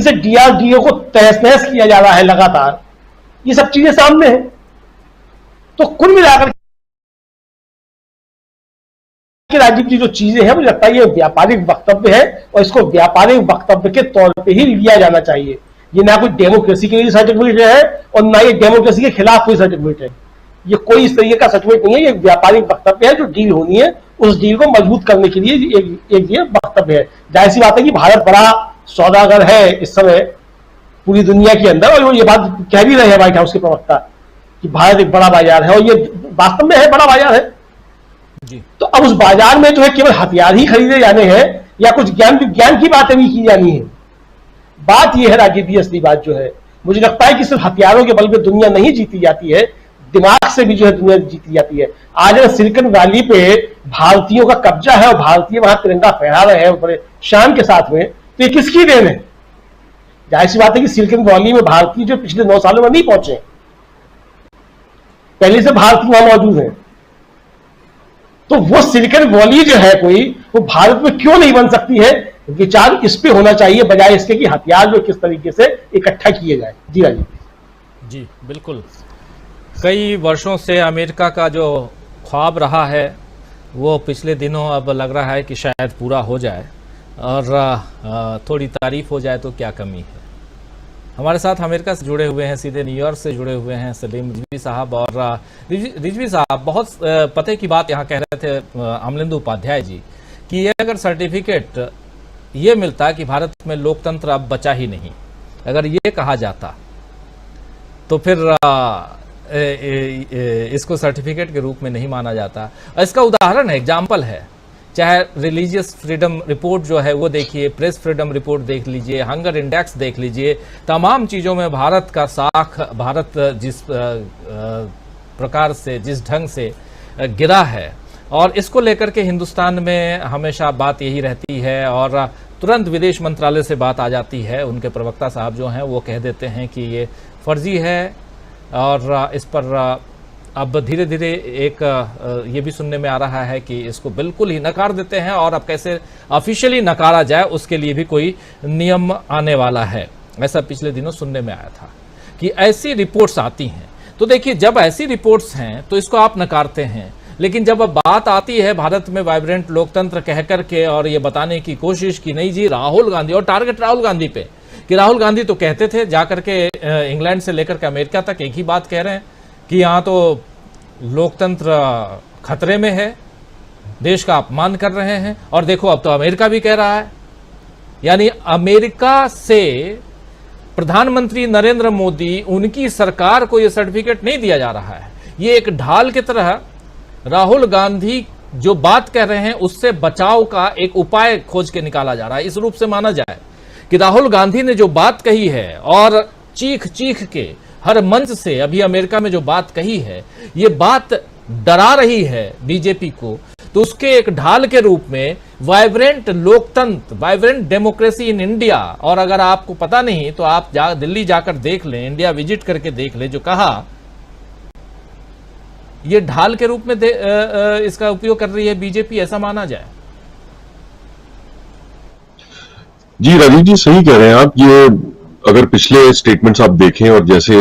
से डीआरडीओ को तहस नहस किया जा रहा है लगातार, ये सब चीजें सामने है। तो कुल मिलाकर राजीव जी जो चीजें हैं, मुझे लगता है ये व्यापारिक वक्तव्य है और इसको व्यापारिक वक्तव्य के तौर पे ही लिया जाना चाहिए। ये ना कोई डेमोक्रेसी के लिए सर्टिफिकेट है और ना ये डेमोक्रेसी के खिलाफ कोई सर्टिफिकेट है। ये कोई इस तरीके का सर्टिफिकेट नहीं है, ये व्यापारिक वक्तव्य है। जो डील होनी है उस डील को मजबूत करने के लिए एक ये वक्तव्य है। जाहिर सी बात है कि भारत बड़ा सौदागर है इस समय पूरी दुनिया के अंदर, और ये बात कह भी रहे हैं व्हाइट हाउस के प्रवक्ता कि भारत एक बड़ा बाजार है, और ये वास्तव में है, बड़ा बाजार है जी। तो अब उस बाजार में जो है केवल हथियार ही खरीदे जाने हैं या कुछ ज्ञान की बातें भी की जानी है। बात यह है राजीव जी, असली बात जो है, मुझे लगता है कि सिर्फ हथियारों के बल पे दुनिया नहीं जीती जाती है, दिमाग से भी जो है दुनिया जीती जाती है। आज सिलिकॉन वैली पे भारतीयों का कब्जा है और भारतीय वहां तिरंगा फहरा रहे हैं बड़े शान के साथ में, तो ये किसकी देन है? जाहिर सी बात है कि सिलिकॉन वैली में भारतीय जो पिछले 9 सालों में नहीं पहुंचे, पहले से भारतीय वहां मौजूद है। तो वो सिलिकॉन वैली जो है कोई, वो भारत में क्यों नहीं बन सकती है? विचार इस पे होना चाहिए बजाय इसके कि हथियार जो किस तरीके से इकट्ठा किए जाए। जी राजीव जी बिल्कुल। कई वर्षों से अमेरिका का जो ख्वाब रहा है वो पिछले दिनों अब लग रहा है कि शायद पूरा हो जाए, और थोड़ी तारीफ हो जाए तो क्या कमी है। हमारे साथ अमेरिका से जुड़े हुए हैं, सीधे न्यूयॉर्क से जुड़े हुए हैं सलीम रिजवी साहब। और रिजवी साहब, बहुत पते की बात यहाँ कह रहे थे अमलेंदु उपाध्याय जी कि ये अगर सर्टिफिकेट ये मिलता कि भारत में लोकतंत्र अब बचा ही नहीं, अगर ये कहा जाता तो फिर इसको सर्टिफिकेट के रूप में नहीं माना जाता। इसका उदाहरण है, एग्जाम्पल है, चाहे रिलीजियस फ्रीडम रिपोर्ट जो है वो देखिए, प्रेस फ्रीडम रिपोर्ट देख लीजिए, हंगर इंडेक्स देख लीजिए, तमाम चीज़ों में भारत का साख, भारत जिस प्रकार से, जिस ढंग से गिरा है, और इसको लेकर के हिंदुस्तान में हमेशा बात यही रहती है और तुरंत विदेश मंत्रालय से बात आ जाती है। उनके प्रवक्ता साहब जो हैं वो कह देते हैं कि ये फर्जी है, और इस पर अब धीरे धीरे एक ये भी सुनने में आ रहा है कि इसको बिल्कुल ही नकार देते हैं, और अब कैसे ऑफिशियली नकारा जाए उसके लिए भी कोई नियम आने वाला है। ऐसा पिछले दिनों सुनने में आया था कि ऐसी रिपोर्ट्स आती हैं। तो देखिए, जब ऐसी रिपोर्ट्स हैं तो इसको आप नकारते हैं, लेकिन जब अब बात आती है भारत में वाइब्रेंट लोकतंत्र कह करके और ये बताने की कोशिश की नहीं जी राहुल गांधी, और टारगेट राहुल गांधी पे, कि राहुल गांधी तो कहते थे जाकर के इंग्लैंड से लेकर के अमेरिका तक एक ही बात कह रहे हैं कि यहाँ तो लोकतंत्र खतरे में है, देश का अपमान कर रहे हैं, और देखो अब तो अमेरिका भी कह रहा है। यानी अमेरिका से प्रधानमंत्री नरेंद्र मोदी, उनकी सरकार को यह सर्टिफिकेट नहीं दिया जा रहा है। ये एक ढाल की तरह राहुल गांधी जो बात कह रहे हैं उससे बचाव का एक उपाय खोज के निकाला जा रहा है। इस रूप से माना जाए कि राहुल गांधी ने जो बात कही है और चीख चीख के हर मंच से अभी अमेरिका में जो बात कही है, ये बात डरा रही है बीजेपी को, तो उसके एक ढाल के रूप में वाइब्रेंट लोकतंत्र, वाइब्रेंट डेमोक्रेसी इन इंडिया, और अगर आपको पता नहीं तो आप दिल्ली जाकर देख लें, इंडिया विजिट करके देख लें, जो कहा ये ढाल के रूप में इसका उपयोग कर रही है बीजेपी, ऐसा माना जाए। जी राजीव जी, सही कह रहे हैं आप। ये अगर पिछले स्टेटमेंट्स आप देखें, और जैसे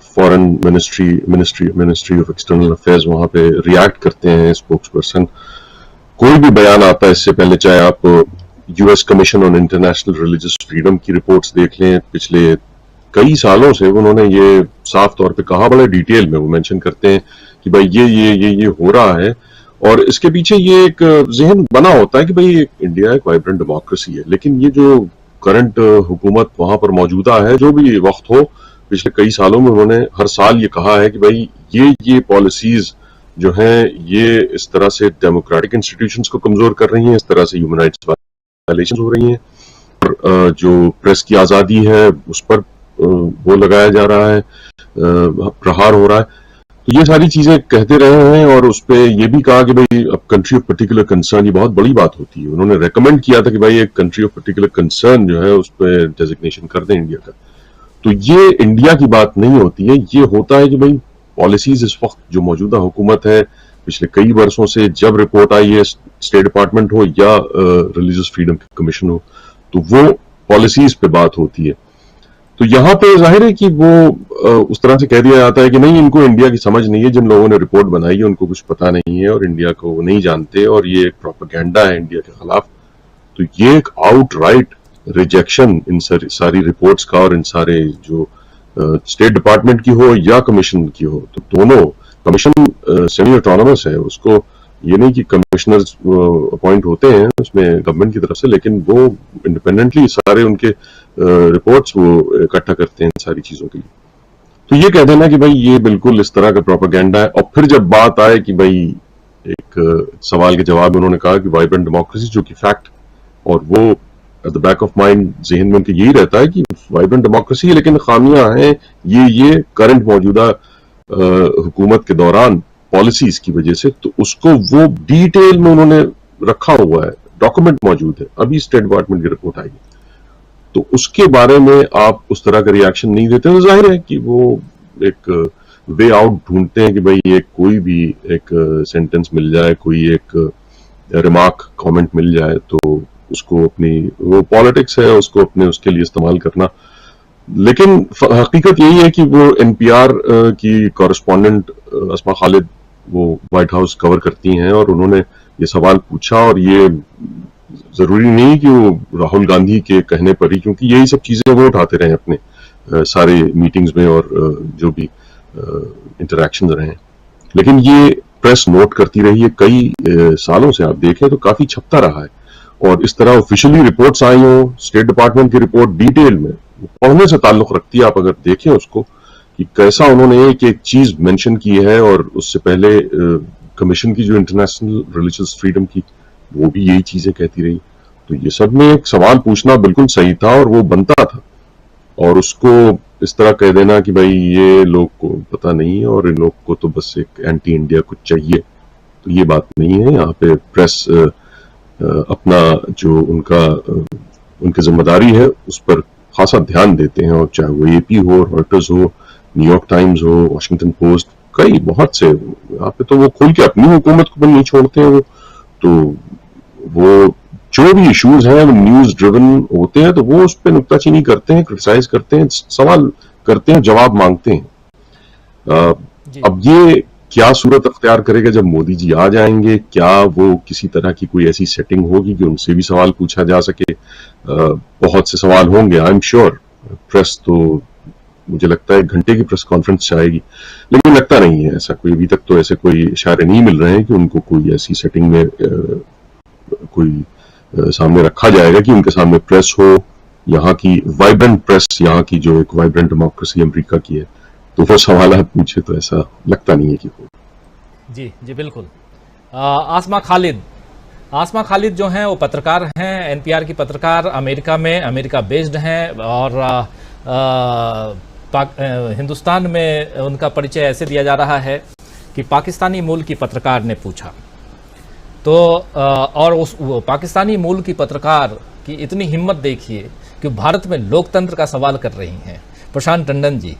foreign ministry of external affairs वहां पे रिएक्ट करते हैं स्पोक्स पर्सन, कोई भी बयान आता है इससे पहले, चाहे आप US commission on international religious freedom की रिपोर्ट्स देख लें, पिछले कई सालों से उन्होंने ये साफ तौर पे कहा, बड़े डिटेल में वो मेंशन करते हैं कि भाई ये हो रहा है, और इसके पीछे ये एक जहन बना होता है कि भाई इंडिया एक वाइब्रेंट डेमोक्रेसी है। लेकिन ये जो करंट हुकूमत वहां पर मौजूदा है, जो भी वक्त हो, पिछले कई सालों में उन्होंने हर साल ये कहा है कि भाई ये पॉलिसीज जो हैं ये इस तरह से डेमोक्रेटिक इंस्टीट्यूशंस को कमजोर कर रही हैं, इस तरह से ह्यूमन राइट्स वायलेशंस हो रही हैं, और जो प्रेस की आजादी है उस पर वो लगाया जा रहा है, प्रहार हो रहा है। तो ये सारी चीजें कहते रहे हैं, और उस पर यह भी कहा कि भाई अब कंट्री ऑफ पर्टिकुलर कंसर्न, ये बहुत बड़ी बात होती है। उन्होंने रेकमेंड किया था कि भाई एक कंट्री ऑफ पर्टिकुलर कंसर्न जो है उस पर डेजिग्नेशन कर दें इंडिया का। तो ये इंडिया की बात नहीं होती है, ये होता है कि भाई पॉलिसीज इस वक्त जो मौजूदा हुकूमत है, पिछले कई वर्षों से जब रिपोर्ट आई है, स्टेट डिपार्टमेंट हो या रिलीजियस फ्रीडम कमीशन हो, तो वो पॉलिसीज पे बात होती है। तो यहाँ पे जाहिर है कि वो उस तरह से कह दिया जाता है कि नहीं, इनको इंडिया की समझ नहीं है, जिन लोगों ने रिपोर्ट बनाई है उनको कुछ पता नहीं है और इंडिया को नहीं जानते और ये एक प्रोपेगेंडा है इंडिया के खिलाफ। तो ये एक आउटराइट रिजेक्शन इन सारी रिपोर्ट्स का और इन सारे जो स्टेट डिपार्टमेंट की हो या कमीशन की हो, तो दोनों, कमीशन सेमी ऑटोनोमस है, उसको ये नहीं कि कमिश्नर्स अपॉइंट होते हैं उसमें गवर्नमेंट की तरफ से, लेकिन वो इंडिपेंडेंटली सारे उनके रिपोर्ट्स वो इकट्ठा करते हैं इन सारी चीजों के लिए। तो ये कह देना कि भाई ये बिल्कुल इस तरह का प्रोपेगेंडा है। और फिर जब बात आए कि भाई एक सवाल के जवाब में उन्होंने कहा कि वाइब्रेंट डेमोक्रेसी, जो कि फैक्ट, और वो at the back of mind जहन में उनके यही रहता है कि वाइब्रेंट डेमोक्रेसी है लेकिन खामियां हैं ये करंट मौजूदा हुकूमत के दौरान पॉलिसीज की वजह से। तो उसको वो डिटेल में उन्होंने रखा हुआ है, डॉक्यूमेंट मौजूद है, अभी स्टेट डिपार्टमेंट की रिपोर्ट आएगी, तो उसके बारे में आप उस तरह का रिएक्शन नहीं देते। तो जाहिर है कि वो एक वे आउट ढूंढते हैं कि भाई एक कोई भी एक सेंटेंस मिल जाए, कोई एक रिमार्क कमेंट मिल जाए, तो उसको अपनी, वो पॉलिटिक्स है, उसको अपने उसके लिए इस्तेमाल करना। लेकिन हकीकत यही है कि वो एनपीआर की कॉरेस्पॉन्डेंट अस्मा खालिद वो व्हाइट हाउस कवर करती हैं और उन्होंने ये सवाल पूछा, और ये जरूरी नहीं कि वो राहुल गांधी के कहने पर ही, क्योंकि यही सब चीजें वो उठाते रहे अपने सारे मीटिंग्स में और जो भी इंटरेक्शन रहे, लेकिन ये प्रेस नोट करती रही है कई सालों से। आप देखें तो काफी छपता रहा है, और इस तरह ऑफिशियली रिपोर्ट्स आई हो, स्टेट डिपार्टमेंट की रिपोर्ट डिटेल में पढ़ने से ताल्लुक रखती है। आप अगर देखें उसको कि कैसा उन्होंने एक एक चीज मेंशन की है, और उससे पहले कमीशन की जो इंटरनेशनल रिलीजियस फ्रीडम की, वो भी यही चीजें कहती रही। तो ये सब में एक सवाल पूछना बिल्कुल सही था और वो बनता था, और उसको इस तरह कह देना कि भाई ये लोग को पता नहीं है और इन लोग को तो बस एक एंटी इंडिया कुछ चाहिए, तो ये बात नहीं है। यहाँ पे प्रेस अपना जो उनकी जिम्मेदारी है उस पर खासा ध्यान देते हैं, और चाहे वो एपी हो, रॉयटर्स हो, न्यूयॉर्क टाइम्स हो, वॉशिंगटन पोस्ट, कई बहुत से, यहाँ पे तो वो खुल के अपनी हुकूमत को नहीं छोड़ते हैं। वो जो भी इश्यूज हैं वो न्यूज ड्रिवन होते हैं, तो वो उस पर नुक्ताचीनी करते हैं, क्रिटिसाइज करते हैं, सवाल करते हैं, जवाब मांगते हैं। अब ये क्या सूरत अख्तियार करेगा जब मोदी जी आ जाएंगे? क्या वो किसी तरह की कोई ऐसी सेटिंग होगी कि उनसे भी सवाल पूछा जा सके? बहुत से सवाल होंगे, आई एम श्योर। प्रेस तो मुझे लगता है 1 घंटे की प्रेस कॉन्फ्रेंस चाहेगी, लेकिन लगता नहीं है ऐसा कोई, अभी तक तो ऐसे कोई इशारे नहीं मिल रहे हैं कि उनको कोई ऐसी सेटिंग में कोई सामने रखा जाएगा कि उनके सामने प्रेस हो, यहाँ की वाइब्रेंट प्रेस, यहाँ की जो एक वाइब्रेंट डेमोक्रेसी अमेरिका की है, तो वो सवाल आप पूछे तो ऐसा लगता नहीं है कि हो। जी जी बिल्कुल। आसमा खालिद जो हैं वो पत्रकार हैं, एनपीआर की पत्रकार, अमेरिका बेस्ड हैं, और हिंदुस्तान में उनका परिचय ऐसे दिया जा रहा है कि पाकिस्तानी मूल की पत्रकार ने पूछा, तो और वो पाकिस्तानी मूल की पत्रकार की इतनी हिम्मत देखिए कि भारत में लोकतंत्र का सवाल कर रही हैं। प्रशांत टंडन जी,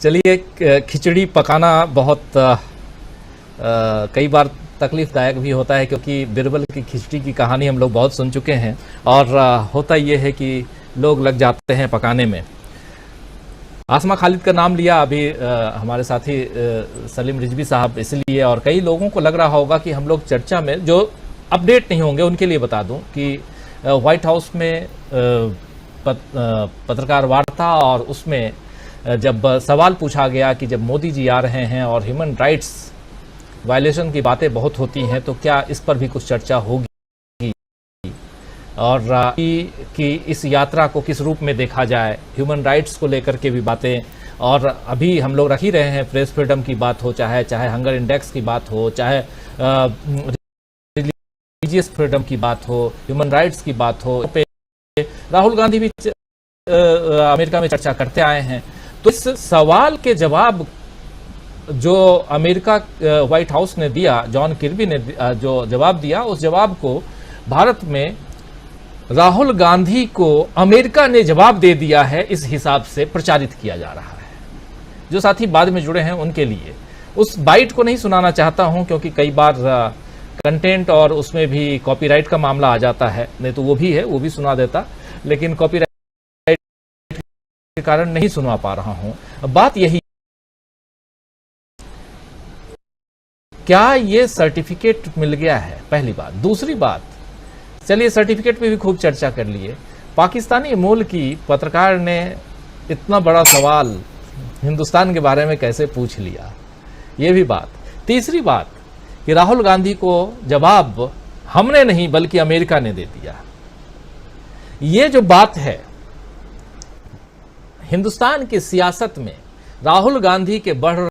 चलिए, खिचड़ी पकाना बहुत कई बार तकलीफदायक भी होता है, क्योंकि बिरबल की खिचड़ी की कहानी हम लोग बहुत सुन चुके हैं, और होता ये है कि लोग लग जाते हैं पकाने में। आसमा खालिद का नाम लिया अभी हमारे साथी सलीम रिजवी साहब, इसलिए, और कई लोगों को लग रहा होगा कि हम लोग चर्चा में, जो अपडेट नहीं होंगे उनके लिए बता दूं कि व्हाइट हाउस में पत्रकार वार्ता, और उसमें जब सवाल पूछा गया कि जब मोदी जी आ रहे हैं और ह्यूमन राइट्स वायलेशन की बातें बहुत होती हैं, तो क्या इस पर भी कुछ चर्चा होगी, और कि इस यात्रा को किस रूप में देखा जाए, ह्यूमन राइट्स को लेकर के भी बातें, और अभी हम लोग रख ही रहे हैं, प्रेस फ्रीडम की बात हो, चाहे हंगर इंडेक्स की बात हो, चाहे रिलीजियस फ्रीडम की बात हो, ह्यूमन राइट्स की बात हो, पे राहुल गांधी भी अमेरिका में चर्चा करते आए हैं। तो इस सवाल के जवाब जो अमेरिका व्हाइट हाउस ने दिया, जॉन किर्बी ने जो जवाब दिया, उस जवाब को भारत में राहुल गांधी को अमेरिका ने जवाब दे दिया है, इस हिसाब से प्रचारित किया जा रहा है। जो साथी बाद में जुड़े हैं उनके लिए उस बाइट को नहीं सुनाना चाहता हूं, क्योंकि कई बार कंटेंट और उसमें भी कॉपीराइट का मामला आ जाता है, नहीं तो वो भी है, वो भी सुना देता, लेकिन कॉपीराइट के कारण नहीं सुनवा पा रहा हूं। अब बात यही, क्या ये सर्टिफिकेट मिल गया है, पहली बात। दूसरी बात, चलिए सर्टिफिकेट पे भी खूब चर्चा कर लिए, पाकिस्तानी मूल की पत्रकार ने इतना बड़ा सवाल हिंदुस्तान के बारे में कैसे पूछ लिया, ये भी बात। तीसरी बात कि राहुल गांधी को जवाब हमने नहीं बल्कि अमेरिका ने दे दिया। ये जो बात है, हिंदुस्तान की सियासत में राहुल गांधी के बढ़